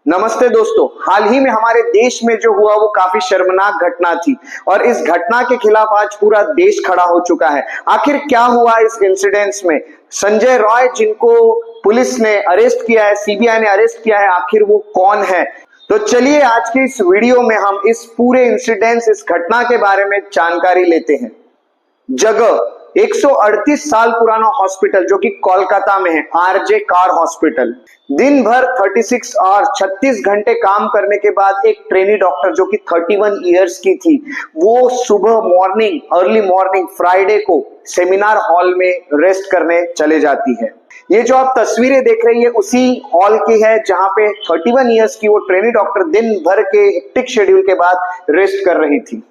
नमस्ते दोस्तों, हाल ही में हमारे देश में जो हुआ वो काफी शर्मनाक घटना थी और इस घटना के खिलाफ आज पूरा देश खड़ा हो चुका है। आखिर क्या हुआ इस इंसिडेंट्स में? संजय रॉय जिनको पुलिस ने अरेस्ट किया है, सीबीआई ने अरेस्ट किया है, आखिर वो कौन है? तो चलिए आज के इस वीडियो में हम इस पूरे इंसिडेंट्स, इस घटना के बारे में जानकारी लेते हैं। जगह 138 साल पुराना हॉस्पिटल जो कि कोलकाता में है, आरजे कार हॉस्पिटल। दिन भर 36 और 36 घंटे काम करने के बाद एक ट्रेनी डॉक्टर जो कि 31 इयर्स की थी, वो सुबह मॉर्निंग, अर्ली मॉर्निंग फ्राइडे को सेमिनार हॉल में रेस्ट करने चले जाती है। ये जो आप तस्वीरें देख रही है उसी हॉल की है जहां पे 31 इयर्स की वो ट्रेनी डॉक्टर दिन भर के हेक्टिक शेड्यूल के बाद रेस्ट कर रही थी।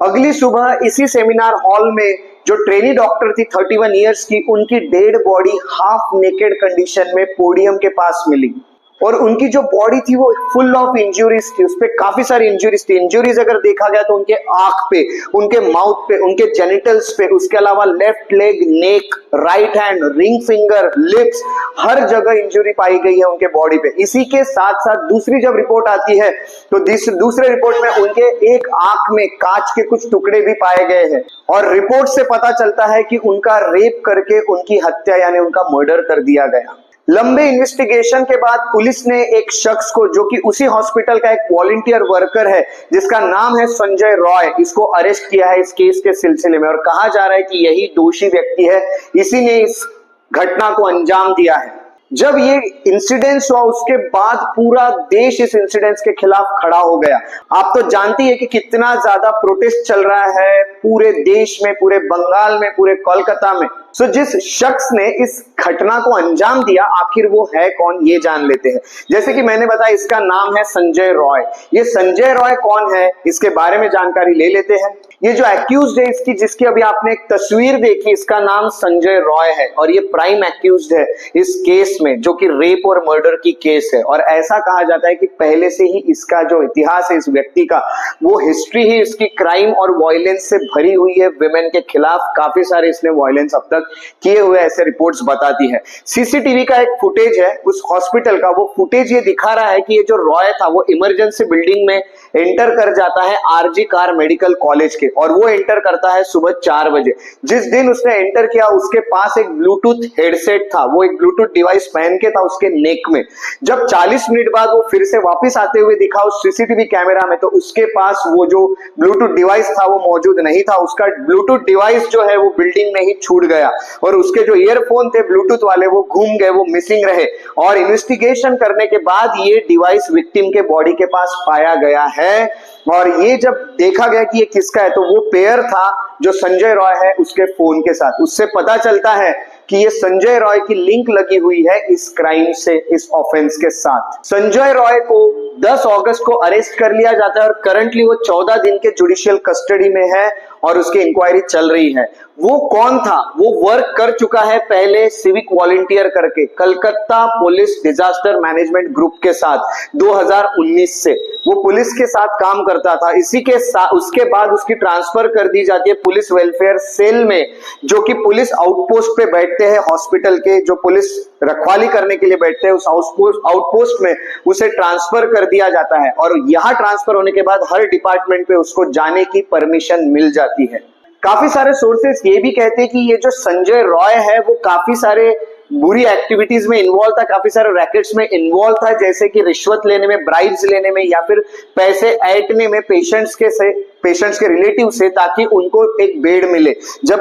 अगली सुबह इसी सेमिनार हॉल में जो ट्रेनी डॉक्टर थी 31 इयर्स की, उनकी dead body half naked condition में पोडियम के पास मिली और उनकी जो बॉडी थी वो फुल ऑफ इंजुरीज थी। उस पे काफी सारी इंजुरीज थी। इंजुरीज अगर देखा गया तो उनके आंख पे, उनके माउथ पे, उनके जेनिटल्स पे, उसके अलावा left leg, neck, right hand, ring finger, lips, हर जगह इंजुरी पाई गई है उनके बॉडी पे। इसी के साथ साथ दूसरी जब रिपोर्ट आती है तो दूसरे रिपोर्ट में उनके एक आंख में कांच के कुछ टुकड़े भी पाए गए हैं और रिपोर्ट से पता चलता है कि उनका रेप करके उनकी हत्या यानी उनका मर्डर कर दिया गया। लंबे इन्वेस्टिगेशन के बाद पुलिस ने एक शख्स को, जो कि उसी हॉस्पिटल का एक वॉलंटियर वर्कर है जिसका नाम है संजय रॉय, इसको अरेस्ट किया है इस केस के सिलसिले में और कहा जा रहा है कि यही दोषी व्यक्ति है, इसी ने इस घटना को अंजाम दिया है। जब ये इंसिडेंट्स हुआ उसके बाद पूरा देश इस इंसिडेंट्स के खिलाफ खड़ा हो गया। आप तो जानती है कि कितना ज्यादा प्रोटेस्ट चल रहा है पूरे देश में, पूरे बंगाल में, पूरे कोलकाता में। सो जिस शख्स ने इस घटना को अंजाम दिया, आखिर वो है कौन, ये जान लेते हैं। जैसे कि मैंने बताया, इसका नाम है संजय रॉय। ये संजय रॉय कौन है, इसके बारे में जानकारी ले लेते हैं। ये जो एक्यूज्ड है इसकी, जिसकी अभी आपने एक तस्वीर देखी, इसका नाम संजय रॉय है और ये प्राइम एक्यूज्ड है इस केस में, जो कि रेप और मर्डर की केस है। और ऐसा कहा जाता है कि पहले से ही इसका जो इतिहास है इस व्यक्ति का, वो हिस्ट्री ही इसकी क्राइम और वायलेंस से भरी हुई है। विमेन के खिलाफ काफी सारे इसने वायलेंस अब तक किए हुए ऐसे रिपोर्ट्स बताती है। सीसीटीवी का एक फुटेज है उस हॉस्पिटल का, वो फुटेज ये दिखा रहा है कि ये जो रॉय था वो इमरजेंसी बिल्डिंग में एंटर कर जाता है आरजी कार मेडिकल कॉलेज के, और वो एंटर करता है सुबह 4 बजे। जिस दिन उसने एंटर किया उसके पास एक ब्लूटूथ हेडसेट था, वो एक ब्लूटूथ डिवाइस पहन के था उसके नेक में। जब 40 मिनट बाद वो फिर से वापस आते हुए दिखा उस सीसीटीवी कैमरा में, तो उसके पास वो जो ब्लूटूथ डिवाइस था वो मौजूद नहीं था। उसका ब्लूटूथ डिवाइस जो है वो बिल्डिंग में ही छूट गया और उसके जो ईयरफोन थे ब्लूटूथ वाले वो घूम गए, वो मिसिंग रहे। और इन्वेस्टिगेशन करने के बाद ये डिवाइस विक्टिम के बॉडी के पास पाया गया है। और ये जब देखा गया कि ये किसका है, तो वो पेयर था जो संजय रॉय है उसके फोन के साथ। उससे पता चलता है कि ये संजय रॉय की लिंक लगी हुई है इस क्राइम से, इस ऑफेंस के साथ। संजय रॉय को 10 अगस्त को अरेस्ट कर लिया जाता है और करंटली वो 14 दिन के जुडिशियल कस्टडी में है और उसकी इंक्वायरी चल रही है। वो कौन था? वो वर्क कर चुका है पहले सिविक वॉलंटियर करके Calcutta police disaster management group के साथ 2019 से वो पुलिस के साथ काम करता था। इसी के साथ उसके बाद उसकी ट्रांसफर कर दी जाती है पुलिस वेलफेयर सेल में, जो कि पुलिस आउटपोस्ट पे बैठते हैं हॉस्पिटल के, जो पुलिस रखवाली करने के लिए बैठते हैं उस आउटपोस्ट में उसे ट्रांसफर कर दिया जाता है। और यहाँ ट्रांसफर होने के बाद हर डिपार्टमेंट पे उसको जाने की परमिशन मिल जाती है। काफी सारे सोर्सेस ये भी कहते हैं कि ये जो संजय रॉय है वो काफी सारे बुरी एक्टिविटीज में इन्वॉल्व था, काफी सारे रैकेट्स में इन्वॉल्व था, जैसे कि रिश्वत लेने में, ब्राइब्स लेने में या फिर पैसे ऐंठने में पेशेंट्स के रिलेटिव से, ताकि उनको एक बेड मिले। जब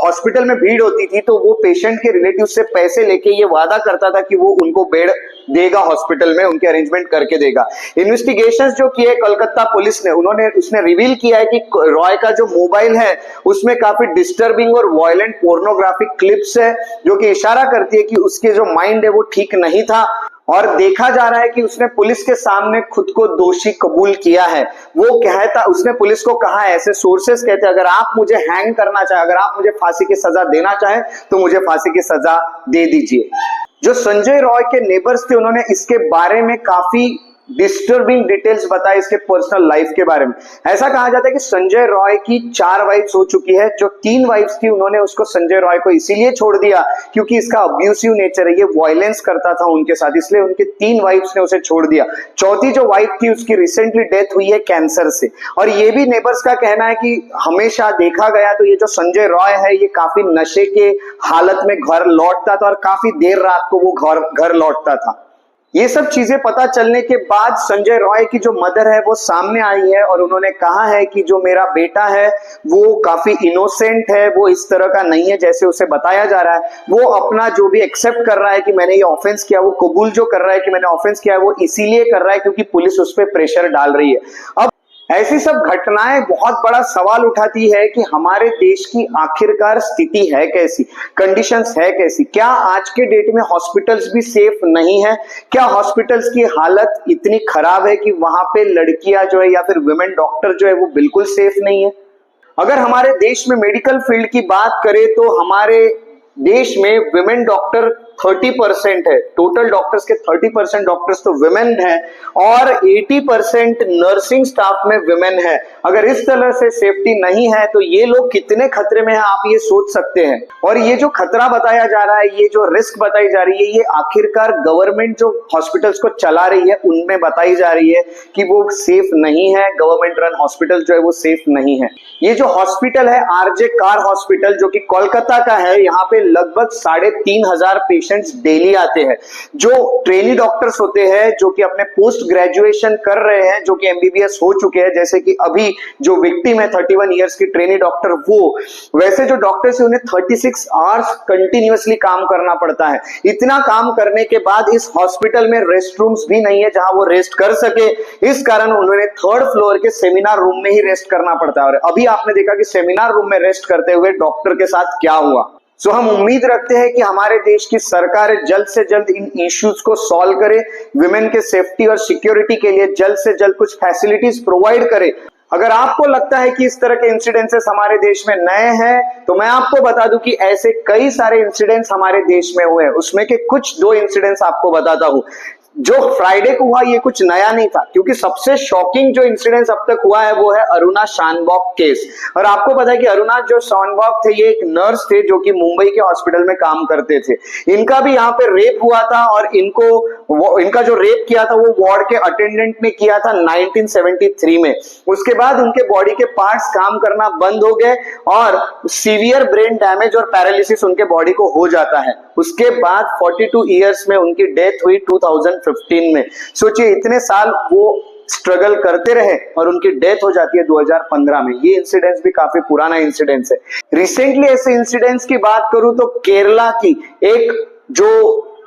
हॉस्पिटल में भीड़ होती थी तो वो पेशेंट के रिलेटिव से पैसे लेके ये वादा करता था कि वो उनको बेड देगा, हॉस्पिटल में उनके अरेंजमेंट करके देगा। इन्वेस्टिगेशंस जो किए कलकत्ता पुलिस ने, उसने रिवील किया है कि रॉय का जो मोबाइल है उसमें काफी डिस्टर्बिंग और वायलेंट पोर्नोग्राफिक क्लिप्स है, जो कि इशारा करती है कि उसके जो माइंड है वो ठीक नहीं था। और देखा जा रहा है कि उसने पुलिस के सामने खुद को दोषी कबूल किया है। वो कहता, उसने पुलिस को कहा है, ऐसे सोर्सेस कहते हैं, अगर आप मुझे हैंग करना चाहे, अगर आप मुझे फांसी की सजा देना चाहे तो मुझे फांसी की सजा दे दीजिए। जो संजय रॉय के नेबर्स थे उन्होंने इसके बारे में काफी डिस्टर्बिंग डिटेल्स बताए इसके पर्सनल लाइफ के बारे में। ऐसा कहा जाता है कि संजय रॉय की 4 वाइफ्स हो चुकी है। जो 3 वाइफ्स थी उन्होंने उसको संजय रॉय को इसीलिए छोड़ दिया क्योंकि इसका अब्यूसिव नेचर है, ये वायलेंस करता था उनके साथ, इसलिए उनके 3 वाइफ्स ने उसे छोड़ दिया। चौथी जो वाइफ थी उसकी रिसेंटली डेथ हुई है कैंसर से। और ये भी नेबर्स का कहना है कि हमेशा देखा गया तो ये जो संजय रॉय है ये काफी नशे के हालत में घर लौटता था और काफी देर रात को वो घर लौटता था। ये सब चीजें पता चलने के बाद संजय रॉय की जो मदर है वो सामने आई है और उन्होंने कहा है कि जो मेरा बेटा है वो काफी इनोसेंट है, वो इस तरह का नहीं है जैसे उसे बताया जा रहा है। वो अपना जो भी एक्सेप्ट कर रहा है कि मैंने ये ऑफेंस किया, वो कबूल जो कर रहा है कि मैंने ऑफेंस किया है, वो इसीलिए कर रहा है क्योंकि पुलिस उस पर प्रेशर डाल रही है। अब ऐसी सब घटनाएं बहुत बड़ा सवाल उठाती है कि हमारे देश की आखिरकार स्थिति है कैसी, कंडीशंस है कैसी। क्या आज के डेट में हॉस्पिटल्स भी सेफ नहीं है? क्या हॉस्पिटल्स की हालत इतनी खराब है कि वहां पे लड़कियां जो है या फिर वुमेन डॉक्टर जो है वो बिल्कुल सेफ नहीं है? अगर हमारे देश में मेडिकल फील्ड की बात करें तो हमारे देश में विमेन डॉक्टर 30% है। टोटल डॉक्टर्स के 30% डॉक्टर्स तो विमेन है और 80% नर्सिंग स्टाफ में विमेन है। अगर इस तरह से सेफ्टी नहीं है तो ये लोग कितने खतरे में हैं आप ये सोच सकते हैं। और ये जो खतरा बताया जा रहा है, ये जो रिस्क बताई जा रही है, ये आखिरकार गवर्नमेंट जो हॉस्पिटल्स को चला रही है उनमें बताई जा रही है कि वो सेफ नहीं है। गवर्नमेंट रन हॉस्पिटल जो है वो सेफ नहीं है। ये जो हॉस्पिटल है आरजे कार हॉस्पिटल जो कि कोलकाता का है, यहाँ पे लगभग 3,500 पेशेंट्स डेली आते हैं। जो ट्रेनी डॉक्टर्स होते हैं जो कि अपने पोस्ट ग्रेजुएशन कर रहे हैं, जो कि एमबीबीएस हो चुके हैं, जैसे कि अभी जो विक्टिम है 31 इयर्स की ट्रेनी डॉक्टर, वो वैसे जो डॉक्टर्स है उन्हें 36 आवर्स कंटिन्यूअसली काम करना पड़ता है। इतना काम करने के बाद इस हॉस्पिटल में रेस्ट रूम्स भी नहीं है जहां वो रेस्ट कर सके। इस कारण उन्होंने 3rd फ्लोर के सेमिनार रूम में ही रेस्ट करना पड़ता है। और अभी आपने देखा कि सेमिनार रूम में रेस्ट करते हुए डॉक्टर के साथ क्या हुआ। सो हम उम्मीद रखते हैं कि हमारे देश की सरकार जल्द से जल्द इन इश्यूज को सॉल्व करे, विमेन के सेफ्टी और सिक्योरिटी के लिए जल्द से जल्द कुछ फैसिलिटीज प्रोवाइड करे। अगर आपको लगता है कि इस तरह के इंसिडेंसेस हमारे देश में नए हैं तो मैं आपको बता दूं कि ऐसे कई सारे इंसिडेंट्स हमारे देश में हुए हैं। उसमें के कुछ 2 इंसिडेंट्स आपको बताता हूं। जो फ्राइडे को हुआ ये कुछ नया नहीं था, क्योंकि सबसे शॉकिंग जो इंसिडेंस अब तक हुआ है वो है अरुणा शानबॉग केस। और आपको पता है कि अरुणा जो शानबॉग थे ये एक नर्स थे जो कि मुंबई के हॉस्पिटल में काम करते थे। इनका भी यहाँ पे रेप हुआ था और इनका जो रेप किया था वो वार्ड के अटेंडेंट ने किया था 1973 में। उसके बाद उनके बॉडी के पार्ट्स काम करना बंद हो गए और सीवियर ब्रेन डैमेज और पैरालिसिस उनके बॉडी को हो जाता है। उसके बाद 42 इयर्स में उनकी डेथ हुई 2015 में। सोचिए इतने साल वो स्ट्रगल करते रहे और उनकी डेथ हो जाती है 2015 में। ये इंसिडेंस भी काफी पुराना इंसिडेंस है। रिसेंटली ऐसे इंसिडेंट्स की बात करूं तो केरला की एक जो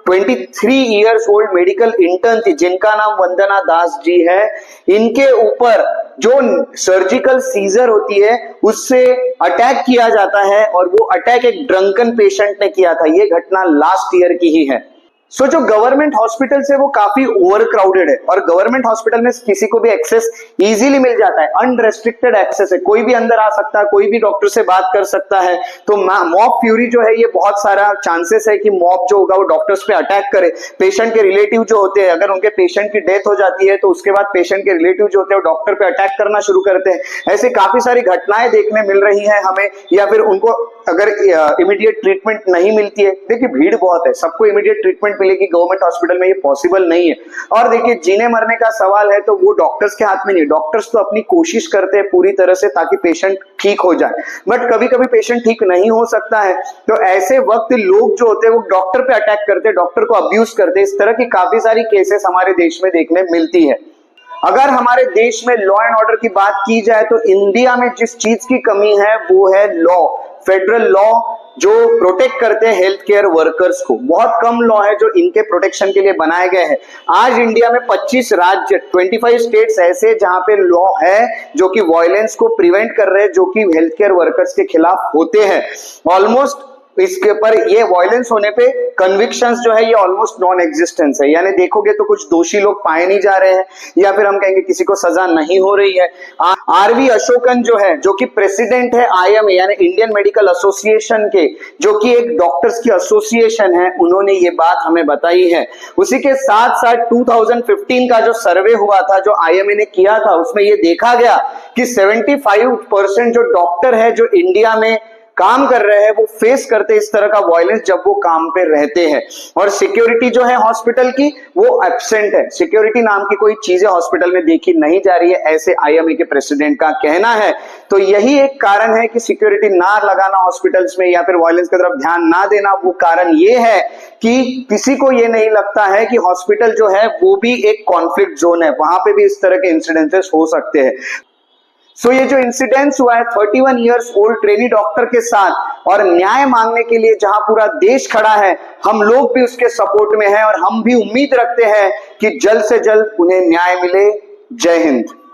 23 इयर्स ओल्ड मेडिकल इंटर्न थी जिनका नाम वंदना दास जी है, इनके ऊपर जो सर्जिकल सीजर होती है उससे अटैक किया जाता है और वो अटैक एक ड्रंकन पेशेंट ने किया था। ये घटना लास्ट ईयर की ही है। सो जो गवर्नमेंट हॉस्पिटल है वो काफी ओवर क्राउडेड है और गवर्नमेंट हॉस्पिटल में किसी को भी एक्सेस इजीली मिल जाता है, अनरेस्ट्रिक्टेड एक्सेस है, कोई भी अंदर आ सकता है, कोई भी डॉक्टर से बात कर सकता है। तो मॉब फ्यूरी जो है ये बहुत सारा चांसेस है कि मॉब जो होगा वो डॉक्टर्स पे अटैक करे। पेशेंट के रिलेटिव जो होते हैं, अगर उनके पेशेंट की डेथ हो जाती है तो उसके बाद पेशेंट के रिलेटिव जो होते हैं वो डॉक्टर पे अटैक करना शुरू करते हैं। ऐसे काफी सारी घटनाएं देखने मिल रही है हमें, या फिर उनको अगर इमीडिएट ट्रीटमेंट नहीं मिलती है। देखिए भीड़ बहुत है, सबको इमीडिएट ट्रीटमेंट मिलेगी गवर्नमेंट हॉस्पिटल में ये पॉसिबल नहीं है। और देखिए जीने मरने का सवाल है तो वो डॉक्टर्स के हाथ में नहीं है। डॉक्टर्स तो अपनी कोशिश करते हैं पूरी तरह से ताकि पेशेंट ठीक हो जाए, बट कभी कभी पेशेंट ठीक नहीं हो सकता है। तो ऐसे वक्त लोग जो होते हैं वो डॉक्टर पे अटैक करते हैं, डॉक्टर को अब्यूज करते हैं। इस तरह की काफी सारी केसेस हमारे देश में देखने मिलती है। अगर हमारे देश में लॉ एंड ऑर्डर की बात की जाए तो इंडिया में जिस चीज की कमी है वो है लॉ, फेडरल लॉ जो प्रोटेक्ट करते हैं हेल्थ केयर वर्कर्स को। बहुत कम लॉ है जो इनके प्रोटेक्शन के लिए बनाए गए हैं। आज इंडिया में 25 राज्य 25 स्टेट्स ऐसे जहां पे लॉ है जो कि वायलेंस को प्रिवेंट कर रहे हैं, जो कि हेल्थ केयर वर्कर्स के खिलाफ होते हैं। ऑलमोस्ट इसके पर ये वायलेंस होने पे कन्विक्शंस जो है ये ऑलमोस्ट नॉन एग्जिस्टेंस है, यानी देखोगे तो कुछ दोषी लोग पाए नहीं जा रहे हैं, या फिर हम कहेंगे किसी को सजा नहीं हो रही है। आरवी अशोकन जो है, जो कि प्रेसिडेंट है आईएमए यानी इंडियन मेडिकल एसोसिएशन के, जो कि एक डॉक्टर्स की एसोसिएशन है, उन्होंने ये बात हमें बताई है। उसी के साथ साथ 2015 का जो सर्वे हुआ था जो आईएमए ने किया था, उसमें ये देखा गया कि 75% जो डॉक्टर है जो इंडिया में काम कर रहे हैं वो फेस करते इस तरह का वायलेंस जब वो काम पे रहते हैं। और सिक्योरिटी जो है हॉस्पिटल की वो एब्सेंट है, सिक्योरिटी नाम की कोई चीजें हॉस्पिटल में देखी नहीं जा रही है, ऐसे आईएमए के प्रेसिडेंट का कहना है। तो यही एक कारण है कि सिक्योरिटी ना लगाना हॉस्पिटल्स में या फिर वायलेंस की तरफ ध्यान ना देना। वो कारण ये है कि किसी को ये नहीं लगता है कि हॉस्पिटल जो है वो भी एक कॉन्फ्लिक्ट जोन है, वहां पे भी इस तरह के इंसिडेंसेस हो सकते हैं। सो ये जो इंसिडेंस हुआ है 31 इयर्स ओल्ड ट्रेनी डॉक्टर के साथ, और न्याय मांगने के लिए जहां पूरा देश खड़ा है, हम लोग भी उसके सपोर्ट में हैं और हम भी उम्मीद रखते हैं कि जल्द से जल्द उन्हें न्याय मिले। जय हिंद।